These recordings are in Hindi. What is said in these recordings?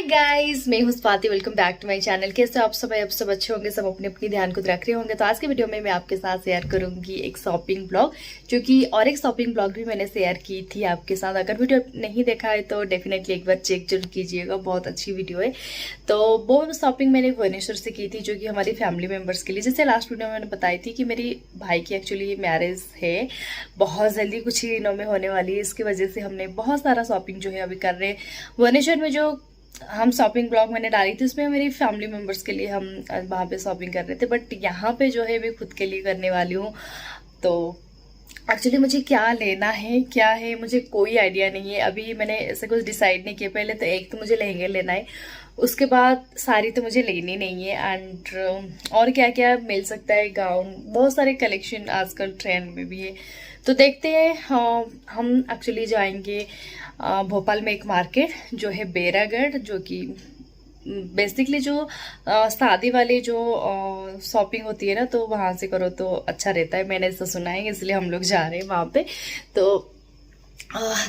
गाइस, मैं हूं Swati. Welcome back to my channel. कैसे आप सब अच्छे होंगे, सब अपने अपनी ध्यान को रख रहे होंगे। तो आज के वीडियो में मैं आपके साथ शेयर करूंगी एक शॉपिंग ब्लॉग, जो कि और एक शॉपिंग ब्लॉग भी मैंने शेयर की थी आपके साथ। अगर वीडियो नहीं देखा है तो डेफिनेटली एक बार चेक जरूर कीजिएगा, बहुत अच्छी वीडियो है। तो वो शॉपिंग मैंने भुवनेश्वर से की थी, जो कि हमारी फैमिली मेम्बर्स के लिए। जैसे लास्ट वीडियो में मैंने बताई थी कि मेरी भाई की एक्चुअली मैरिज है, बहुत जल्दी कुछ ही दिनों में होने वाली है। इसकी वजह से हमने बहुत सारा शॉपिंग जो है अभी कर रहे हैं भुवनेश्वर में। जो हम शॉपिंग ब्लॉग मैंने डाली थी उसमें मेरी फैमिली मेम्बर्स के लिए हम वहाँ पे शॉपिंग कर रहे थे, बट यहाँ पे जो है मैं खुद के लिए करने वाली हूँ। तो एक्चुअली मुझे क्या लेना है क्या है मुझे कोई आइडिया नहीं है। अभी मैंने ऐसे कुछ डिसाइड नहीं किया। पहले तो एक तो मुझे लहंगे लेना है, उसके बाद साड़ी तो मुझे लेनी नहीं है, एंड और क्या क्या मिल सकता है, गाउन, बहुत सारे कलेक्शन आजकल ट्रेंड में भी है। तो देखते हैं। हम एक्चुअली जाएंगे भोपाल में एक मार्केट जो है बेरागढ़, जो कि बेसिकली जो शादी वाली जो शॉपिंग होती है ना, तो वहां से करो तो अच्छा रहता है। मैंने ऐसा सुना है, इसलिए हम लोग जा रहे हैं वहां पे। तो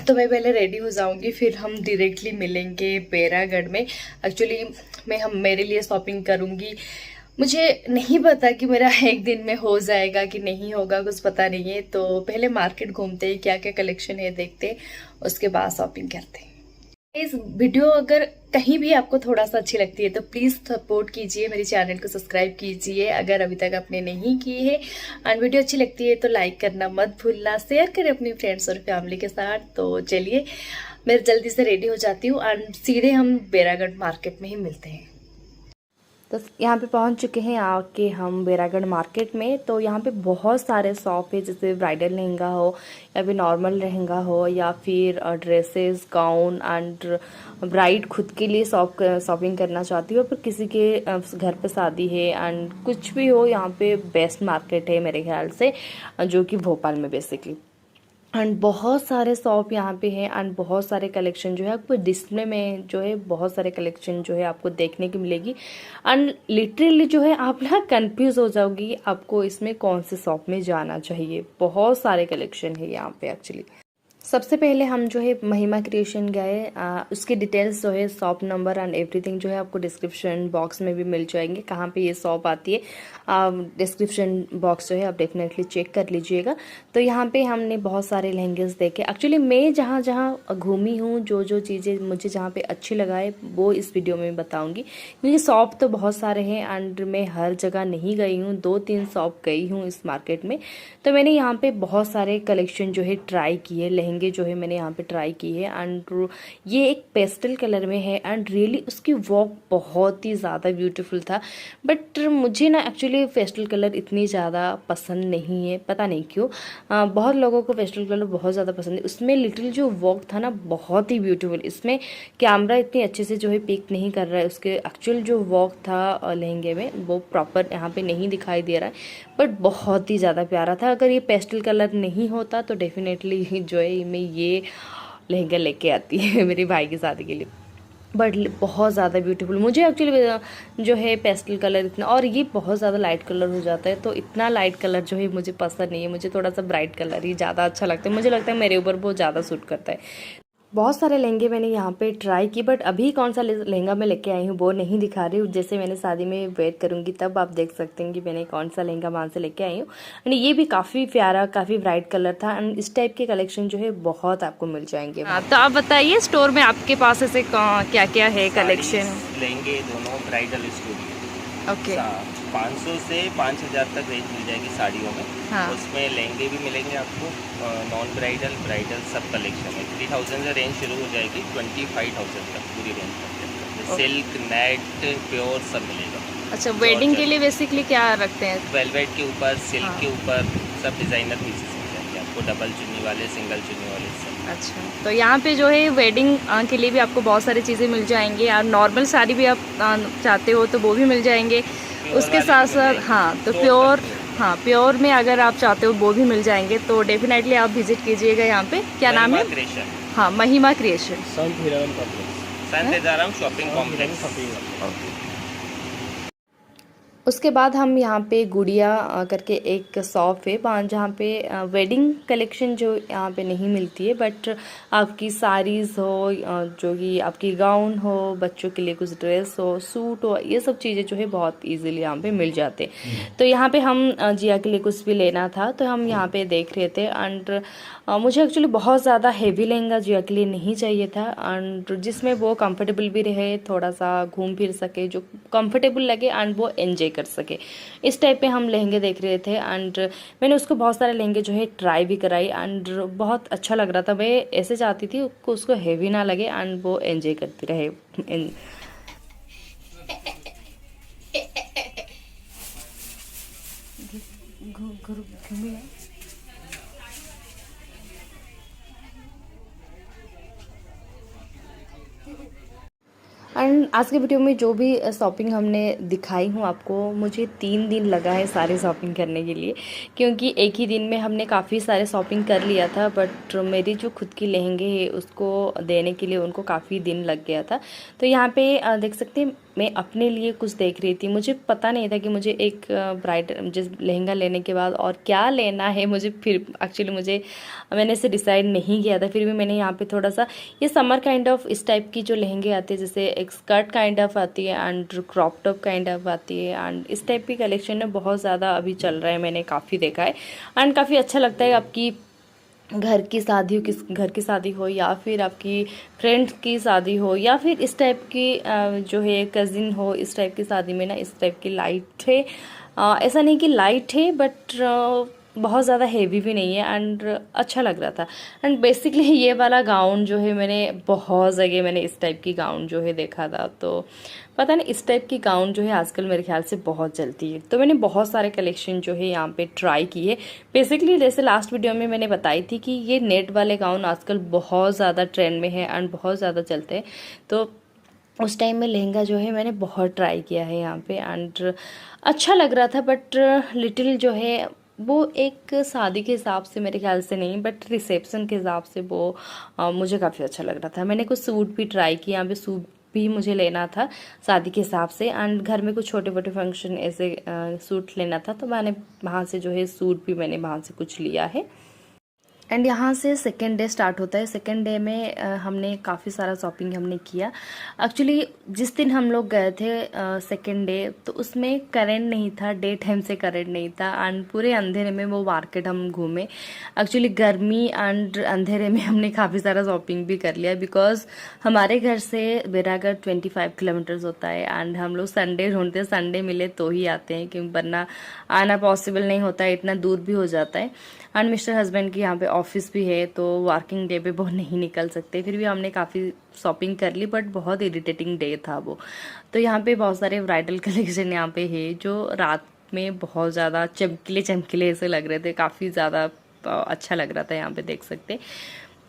मैं पहले रेडी हो जाऊंगी, फिर हम डायरेक्टली मिलेंगे बेरागढ़ में। एक्चुअली मेरे लिए शॉपिंग करूंगी। मुझे नहीं पता कि मेरा एक दिन में हो जाएगा कि नहीं होगा, कुछ पता नहीं है। तो पहले मार्केट घूमते हैं, क्या क्या कलेक्शन है देखते, उसके बाद शॉपिंग करते हैं। इस वीडियो अगर कहीं भी आपको थोड़ा सा अच्छी लगती है तो प्लीज सपोर्ट कीजिए, मेरे चैनल को सब्सक्राइब कीजिए अगर अभी तक आपने नहीं की है। एंड वीडियो अच्छी लगती है तो लाइक करना मत भूलना, शेयर करें अपनी फ्रेंड्स और फैमिली के साथ। तो चलिए मैं जल्दी से रेडी हो जाती हूँ एंड सीधे हम बेरागढ़ मार्केट में ही मिलते हैं। तो यहाँ पे पहुँच चुके हैं आके हम बेरागढ़ मार्केट में। तो यहाँ पे बहुत सारे शॉप है, जैसे ब्राइडल लहंगा हो या फिर नॉर्मल लहंगा हो या फिर ड्रेसेस, गाउन एंड ब्राइड खुद के लिए शॉपिंग करना चाहती हो, पर किसी के घर पे शादी है एंड कुछ भी हो, यहाँ पे बेस्ट मार्केट है मेरे ख्याल से, जो कि भोपाल में बेसिकली। एंड बहुत सारे शॉप यहाँ पे हैं एंड बहुत सारे कलेक्शन जो है आपको डिस्प्ले में जो है बहुत सारे कलेक्शन जो है आपको देखने की मिलेगी। एंड लिटरली जो है आप ना कंफ्यूज हो जाओगी आपको इसमें कौन से शॉप में जाना चाहिए। बहुत सारे कलेक्शन है यहाँ पे एक्चुअली। सबसे पहले हम जो है महिमा क्रिएशन गए। उसके डिटेल्स जो है, शॉप नंबर एंड एवरीथिंग जो है आपको डिस्क्रिप्शन बॉक्स में भी मिल जाएंगे, कहाँ पे ये शॉप आती है। डिस्क्रिप्शन बॉक्स जो है आप डेफिनेटली चेक कर लीजिएगा। तो यहाँ पे हमने बहुत सारे लहंगेस देखे। एक्चुअली मैं जहाँ जहाँ घूमी हूँ, जो जो चीज़ें मुझे जहाँ पे अच्छी लगाए वो इस वीडियो में बताऊँगी, क्योंकि शॉप तो बहुत सारे हैं एंड मैं हर जगह नहीं गई हूँ, 2-3 शॉप गई हूँ इस मार्केट में। तो मैंने यहाँ पे बहुत सारे कलेक्शन जो है ट्राई किए, लहंगे जो है मैंने यहाँ पे ट्राई की है। एंड ये एक पेस्टल कलर में है एंड रियली उसकी वर्क बहुत ही ज़्यादा ब्यूटीफुल था। बट मुझे ना एक्चुअली पेस्टल कलर इतनी ज़्यादा पसंद नहीं है, पता नहीं क्यों। बहुत लोगों को पेस्टल कलर बहुत ज़्यादा पसंद है। उसमें लिटिल जो वर्क था ना बहुत ही ब्यूटीफुल। इसमें कैमरा इतनी अच्छे से जो है पिक नहीं कर रहा है, उसके एक्चुअल जो वर्क था लहंगे में वो प्रॉपर यहाँ पे नहीं दिखाई दे रहा है, बट बहुत ही ज़्यादा प्यारा था। अगर ये पेस्टल कलर नहीं होता तो डेफिनेटली जो है मैं ये लहंगा लेके आती है मेरे भाई की शादी के लिए। बट बहुत ज़्यादा ब्यूटीफुल। मुझे एक्चुअली जो है पेस्टल कलर इतना, और ये बहुत ज़्यादा लाइट कलर हो जाता है, तो इतना लाइट कलर जो है मुझे पसंद नहीं है। मुझे थोड़ा सा ब्राइट कलर ही ज़्यादा अच्छा लगता है, मुझे लगता है मेरे ऊपर बहुत ज़्यादा सूट करता है। बहुत सारे लहंगे मैंने यहाँ पे ट्राई की, बट अभी कौन सा लहंगा मैं लेके आई हूँ वो नहीं दिखा रही हूँ। जैसे मैंने शादी में वेट करूँगी तब आप देख सकते हैं कि मैंने कौन सा लहंगा वहाँ से लेके आई हूँ। एंड ये भी काफ़ी प्यारा, काफ़ी ब्राइट कलर था एंड इस टाइप के कलेक्शन जो है बहुत आपको मिल जाएंगे। तो आप बताइए स्टोर में आपके पास ऐसे क्या क्या है कलेक्शन? लहंगे दोनों ब्राइडल स्टोरी। ओके। 500 से 5000 तक रेंज मिल जाएगी साड़ियों में। हाँ। उसमें लहंगे भी मिलेंगे आपको, नॉन ब्राइडल, ब्राइडल सब कलेक्शन है। 3000 से रेंज शुरू हो जाएगी, 25,000 तक पूरी रेंज तक। सिल्क, नेट, प्योर सब मिलेगा। अच्छा, वेडिंग के लिए बेसिकली क्या रखते हैं? वेलवेट के ऊपर, सिल्क हाँ। के ऊपर सब डिज़ाइनर पीसेस मिल जाएंगे आपको, डबल चुन्नी वाले, सिंगल चुन्नी वाले सब। अच्छा, तो यहाँ पे जो है वेडिंग के लिए भी आपको बहुत सारी चीज़ें मिल जाएंगी, और नॉर्मल साड़ी भी आप चाहते हो तो वो भी मिल जाएंगे। उसके साथ साथ हाँ, तो प्योर में अगर आप चाहते हो वो भी मिल जाएंगे। तो डेफिनेटली आप विजिट कीजिएगा यहाँ पे। क्या नाम है? हाँ, महिमा क्रिएशन, संत हिराराम शॉपिंग कॉम्प्लेक्स। उसके बाद हम यहाँ पे गुड़िया करके एक शॉप है वहाँ, जहाँ पे वेडिंग कलेक्शन जो यहाँ पे नहीं मिलती है, बट आपकी साड़ीज़ हो, जो कि आपकी गाउन हो, बच्चों के लिए कुछ ड्रेस हो, सूट हो, ये सब चीज़ें जो है बहुत इजीली यहाँ पे मिल जाते। तो यहाँ पे हम जिया के लिए कुछ भी लेना था तो हम यहाँ पे देख रहे थे। एंड मुझे एक्चुअली बहुत ज़्यादा हेवी लहंगा जिया के लिए नहीं चाहिए था, एंड जिसमें वो कंफर्टेबल भी रहे, थोड़ा सा घूम फिर सके, जो कंफर्टेबल लगे एंड वो एंजॉय कर सके, इस टाइप पे हम लहंगे देख रहे थे। एंड मैंने उसको बहुत सारे लहंगे जो है ट्राई भी कराई, एंड बहुत अच्छा लग रहा था। मैं ऐसे चाहती थी उसको हेवी ना लगे एंड वो एंजॉय करती रहे। एंड आज के वीडियो में जो भी शॉपिंग हमने दिखाई हूँ आपको, मुझे 3 दिन लगा है सारे शॉपिंग करने के लिए, क्योंकि एक ही दिन में हमने काफ़ी सारे शॉपिंग कर लिया था। बट मेरी जो खुद की लहंगे है उसको देने के लिए उनको काफ़ी दिन लग गया था। तो यहाँ पे देख सकते हैं मैं अपने लिए कुछ देख रही थी। मुझे पता नहीं था कि मुझे एक ब्राइडल जिस लहंगा लेने के बाद और क्या लेना है। मुझे फिर एक्चुअली मैंने इसे डिसाइड नहीं किया था, फिर भी मैंने यहाँ पे थोड़ा सा, ये समर काइंड ऑफ इस टाइप की जो लहंगे आते हैं, जैसे एक स्कर्ट काइंड ऑफ आती है and crop top kind of आती है, एंड इस टाइप की कलेक्शन में बहुत ज़्यादा अभी चल रहा है, मैंने काफ़ी देखा है। एंड काफ़ी अच्छा लगता है। आपकी घर की शादी हो, किस घर की शादी हो, या फिर आपकी फ्रेंड्स की शादी हो, या फिर इस टाइप की जो है कज़िन हो, इस टाइप की शादी में ना इस टाइप की लाइट है। ऐसा नहीं कि लाइट है, बट बहुत ज़्यादा हेवी भी नहीं है, एंड अच्छा लग रहा था। एंड बेसिकली ये वाला गाउन जो है मैंने बहुत जगह मैंने इस टाइप की गाउन जो है देखा था, तो पता नहीं इस टाइप की गाउन जो है आजकल मेरे ख्याल से बहुत चलती है। तो मैंने बहुत सारे कलेक्शन जो है यहाँ पे ट्राई किए। बेसिकली जैसे लास्ट वीडियो में मैंने बताई थी कि ये नेट वाले गाउन आजकल बहुत ज़्यादा ट्रेंड में है एंड बहुत ज़्यादा चलते हैं। तो उस टाइम में लहंगा जो है मैंने बहुत ट्राई किया है यहाँ पे, एंड अच्छा लग रहा था। बट लिटिल जो है वो एक शादी के हिसाब से मेरे ख्याल से नहीं, बट रिसेप्शन के हिसाब से वो मुझे काफ़ी अच्छा लग रहा था। मैंने कुछ सूट भी ट्राई किए, यहाँ पे सूट भी मुझे लेना था शादी के हिसाब से, एंड घर में कुछ छोटे मोटे फंक्शन ऐसे सूट लेना था, तो मैंने वहाँ से जो है सूट भी मैंने वहाँ से कुछ लिया है। एंड यहाँ से सेकेंड डे स्टार्ट होता है। सेकेंड डे में हमने काफ़ी सारा शॉपिंग हमने किया। एक्चुअली जिस दिन हम लोग गए थे सेकेंड डे, तो उसमें करंट नहीं था, डे टाइम से करंट नहीं था, एंड पूरे अंधेरे में वो मार्केट हम घूमे। एक्चुअली गर्मी एंड अंधेरे में हमने काफ़ी सारा शॉपिंग भी कर लिया, बिकॉज हमारे घर से बैरागढ़ 25 किलोमीटर्स होता है, एंड हम लोग संडे ढूंढते हैं, संडे मिले तो ही आते हैं, क्योंकि वरना आना पॉसिबल नहीं होता है, इतना दूर भी हो जाता है। एंड मिस्टर हस्बैंड की यहाँ पे ऑफिस भी है, तो वर्किंग डे पे वो नहीं निकल सकते। फिर भी हमने काफ़ी शॉपिंग कर ली, बट बहुत इरिटेटिंग डे था वो। तो यहाँ पे बहुत सारे ब्राइडल कलेक्शन यहाँ पे है, जो रात में बहुत ज़्यादा चमकीले चमकीले ऐसे लग रहे थे, काफ़ी ज़्यादा अच्छा लग रहा था, यहाँ पे देख सकते।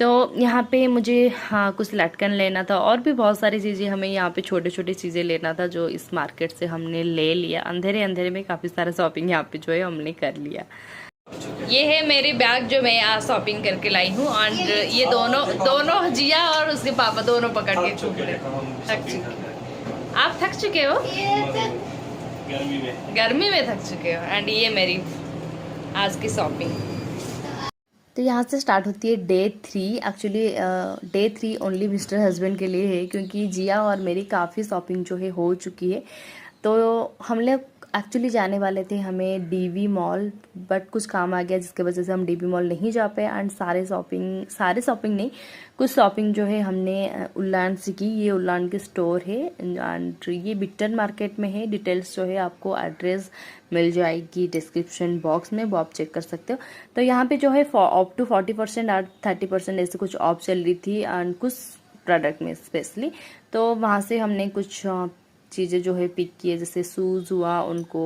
तो यहाँ पे मुझे हाँ कुछ लटकन लेना था, और भी बहुत सारी चीज़ें हमें यहाँ पे छोटे छोटे चीज़ें लेना था, जो इस मार्केट से हमने ले लिया। अंधेरे अंधेरे में काफ़ी सारा शॉपिंग यहाँ पे जो है हमने कर लिया। ये है मेरी बैग जो मैं आज शॉपिंग करके लाई हूँ, एंड ये दोनों जिया और उसके पापा दोनों पकड़ के छूट रहे। थक चुके, आप थक चुके हो, गर्मी में थक चुके हो। एंड ये मेरी आज की शॉपिंग। तो यहाँ से स्टार्ट होती है day 3। Actually day 3 only mister husband के लिए है, क्योंकि जिया और मेरी काफ़ी शॉपिंग जो है हो चुकी है। तो हम लोग एक्चुअली जाने वाले थे हमें डीवी मॉल, बट कुछ काम आ गया जिसकी वजह से हम डीवी मॉल नहीं जा पाए। एंड सारे शॉपिंग नहीं, कुछ शॉपिंग जो है हमने उल्लान से की। ये उल्लान के स्टोर है, एंड ये बिट्टन मार्केट में है। डिटेल्स जो है आपको एड्रेस मिल जाएगी डिस्क्रिप्शन बॉक्स में, वो आप चेक कर सकते हो। तो यहाँ पे जो है अप टू 40% और 30% ऐसे कुछ ऑफ चल रही थी, एंड कुछ प्रोडक्ट में स्पेशली। तो वहाँ से हमने कुछ चीज़ें जो है पिक किए, जैसे शूज़ हुआ, उनको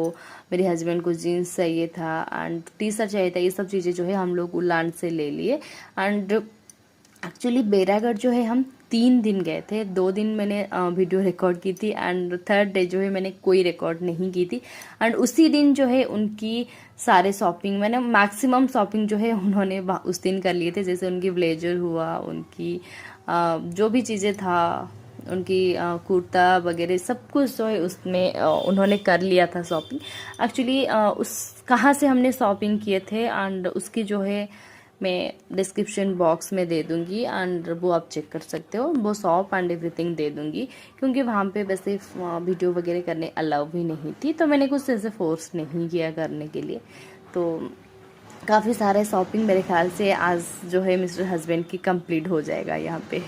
मेरे हस्बैंड को जीन्स चाहिए था एंड टी शर्ट चाहिए था। ये सब चीज़ें जो है हम लोग उलान से ले लिए। एंड एक्चुअली बैरागढ़ जो है हम 3 दिन गए थे। 2 दिन मैंने वीडियो रिकॉर्ड की थी, एंड थर्ड डे जो है मैंने कोई रिकॉर्ड नहीं की थी। एंड उसी दिन जो है उनकी सारे शॉपिंग, मैंने मैक्सिमम शॉपिंग जो है उन्होंने उस दिन कर लिए थे। जैसे उनकी ब्लेजर हुआ, उनकी जो भी चीज़ें था उनकी कुर्ता वगैरह सब कुछ जो है उसमें उन्होंने कर लिया था शॉपिंग। एक्चुअली उस कहाँ से हमने शॉपिंग किए थे एंड उसकी जो है मैं डिस्क्रिप्शन बॉक्स में दे दूंगी एंड वो आप चेक कर सकते हो, वो शॉप एंड एवरीथिंग दे दूंगी, क्योंकि वहाँ पे वैसे वीडियो वगैरह करने अलाउ भी नहीं थी, तो मैंने कुछ ऐसे फोर्स नहीं किया करने के लिए। तो काफ़ी सारे शॉपिंग मेरे ख्याल से आज जो है मिस्टर हस्बैंड की कंप्लीट हो जाएगा यहाँ पे।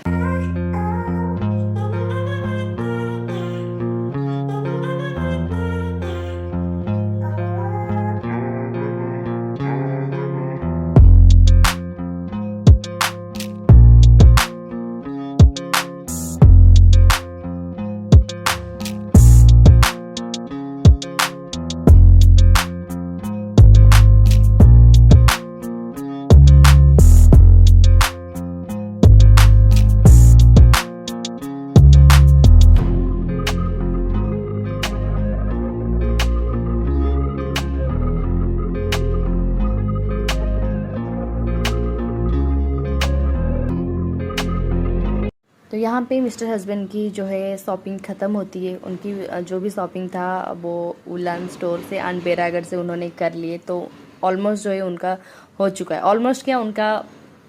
तो यहाँ पे मिस्टर हस्बैंड की जो है शॉपिंग ख़त्म होती है, उनकी जो भी शॉपिंग था वो उलन स्टोर से एंड बेरागढ़ से उन्होंने कर लिए, तो ऑलमोस्ट जो है उनका हो चुका है। ऑलमोस्ट क्या, उनका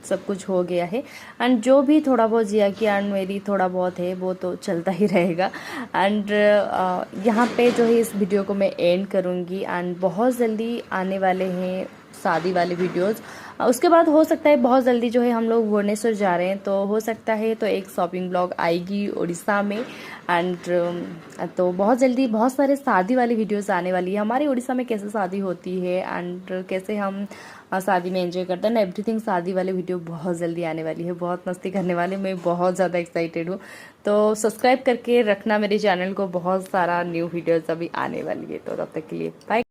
सब कुछ हो गया है एंड जो भी थोड़ा बहुत जिया की एंड मेरी थोड़ा बहुत है वो तो चलता ही रहेगा। एंड यहाँ पे जो है इस वीडियो को मैं एंड करूँगी एंड बहुत जल्दी आने वाले हैं शादी वाले वीडियोज़। उसके बाद हो सकता है बहुत जल्दी जो है हम लोग भुवनेश्वर जा रहे हैं, तो हो सकता है तो एक शॉपिंग ब्लॉग आएगी उड़ीसा में एंड तो बहुत जल्दी बहुत सारे शादी वाली वीडियोस आने वाली है। हमारे उड़ीसा में कैसे शादी होती है एंड कैसे हम शादी में एंजॉय करते हैं ना, एवरीथिंग शादी वाले वीडियो बहुत जल्दी आने वाली है, बहुत मस्ती करने वाले, मैं बहुत ज़्यादा एक्साइटेड हूँ। तो सब्सक्राइब करके रखना मेरे चैनल को, बहुत सारा न्यू वीडियोज़ अभी आने वाली है। तो तब तक के लिए बाय।